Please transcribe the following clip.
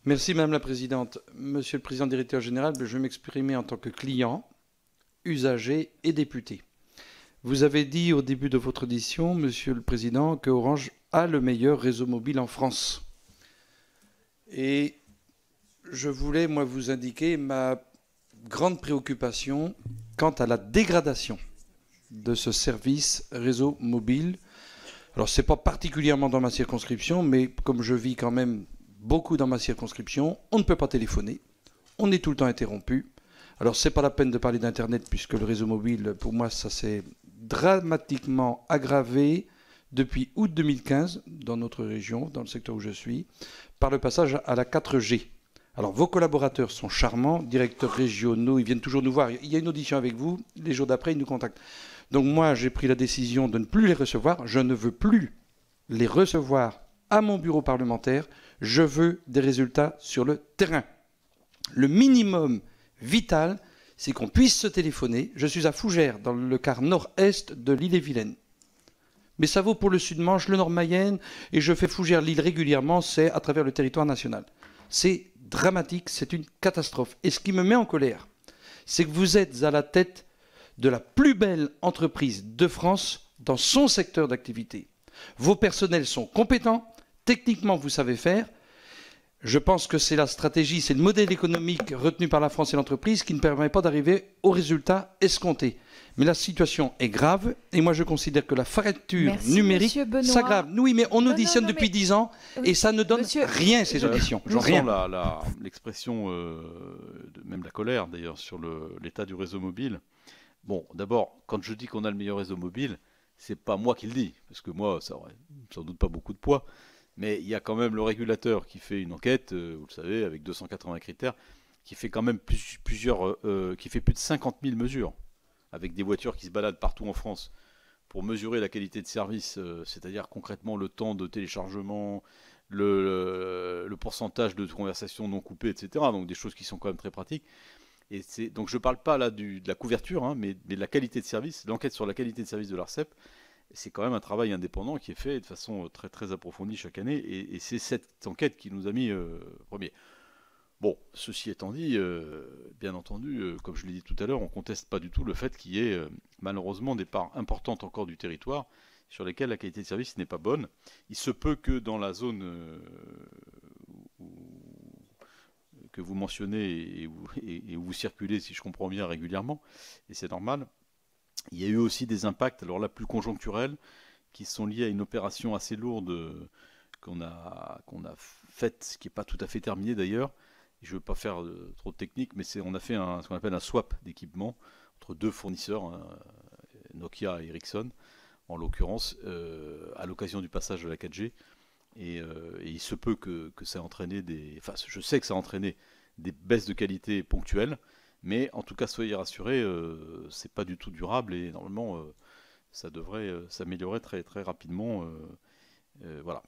Merci Madame la Présidente. Monsieur le Président Directeur Général, je vais m'exprimer en tant que client, usager et député. Vous avez dit au début de votre audition, Monsieur le Président, que Orange a le meilleur réseau mobile en France. Et je voulais, moi, vous indiquer ma grande préoccupation quant à la dégradation de ce service réseau mobile. Alors, ce n'est pas particulièrement dans ma circonscription, mais comme je vis quand même beaucoup dans ma circonscription, on ne peut pas téléphoner, on est tout le temps interrompu. Alors, ce n'est pas la peine de parler d'Internet, puisque le réseau mobile, pour moi, ça s'est dramatiquement aggravé depuis août 2015 dans notre région, dans le secteur où je suis, par le passage à la 4G. Alors, vos collaborateurs sont charmants, directeurs régionaux, ils viennent toujours nous voir. Il y a une audition avec vous, les jours d'après, ils nous contactent. Donc moi, j'ai pris la décision de ne plus les recevoir. Je ne veux plus les recevoir à mon bureau parlementaire. Je veux des résultats sur le terrain. Le minimum vital, c'est qu'on puisse se téléphoner. Je suis à Fougères, dans le quart nord-est de l'Ille-et-Vilaine. Mais ça vaut pour le Sud-Manche, le Nord-Mayenne, et je fais Fougères-Lille régulièrement, c'est à travers le territoire national. C'est dramatique, c'est une catastrophe. Et ce qui me met en colère, c'est que vous êtes à la tête de la plus belle entreprise de France dans son secteur d'activité. Vos personnels sont compétents, techniquement vous savez faire. Je pense que c'est la stratégie, c'est le modèle économique retenu par la France et l'entreprise qui ne permet pas d'arriver aux résultats escomptés. Mais la situation est grave et moi je considère que la fracture numérique s'aggrave. Oui, mais on auditionne depuis 10 ans et ça ne donne rien ces auditions. J'entends l'expression, même la colère d'ailleurs, sur l'état du réseau mobile. Bon, d'abord, quand je dis qu'on a le meilleur réseau mobile, c'est pas moi qui le dis, parce que moi, ça aurait sans doute pas beaucoup de poids, mais il y a quand même le régulateur qui fait une enquête, vous le savez, avec 280 critères, qui fait quand même qui fait plus de 50 000 mesures, avec des voitures qui se baladent partout en France pour mesurer la qualité de service, c'est-à-dire concrètement le temps de téléchargement, le pourcentage de conversations non coupées, etc. Donc des choses qui sont quand même très pratiques. Donc je ne parle pas là de la couverture, hein, mais de la qualité de service. L'enquête sur la qualité de service de l'ARCEP, c'est quand même un travail indépendant qui est fait de façon très, très approfondie chaque année. Et c'est cette enquête qui nous a mis premier. Bon, ceci étant dit, bien entendu, comme je l'ai dit tout à l'heure, on ne conteste pas du tout le fait qu'il y ait malheureusement des parts importantes encore du territoire sur lesquelles la qualité de service n'est pas bonne. Il se peut que dans la zone que vous mentionnez et où vous circulez, si je comprends bien, régulièrement, et c'est normal. Il y a eu aussi des impacts, alors là, plus conjoncturels, qui sont liés à une opération assez lourde qu'on a faite, qui n'est pas tout à fait terminée d'ailleurs. Je ne veux pas faire trop de technique, mais on a fait ce qu'on appelle un swap d'équipement entre deux fournisseurs, hein, Nokia et Ericsson, en l'occurrence, à l'occasion du passage de la 4G. Et il se peut que ça ait entraîné je sais que ça a entraîné des baisses de qualité ponctuelles, mais en tout cas, soyez rassurés, c'est pas du tout durable et normalement, ça devrait s'améliorer très, très rapidement. Voilà.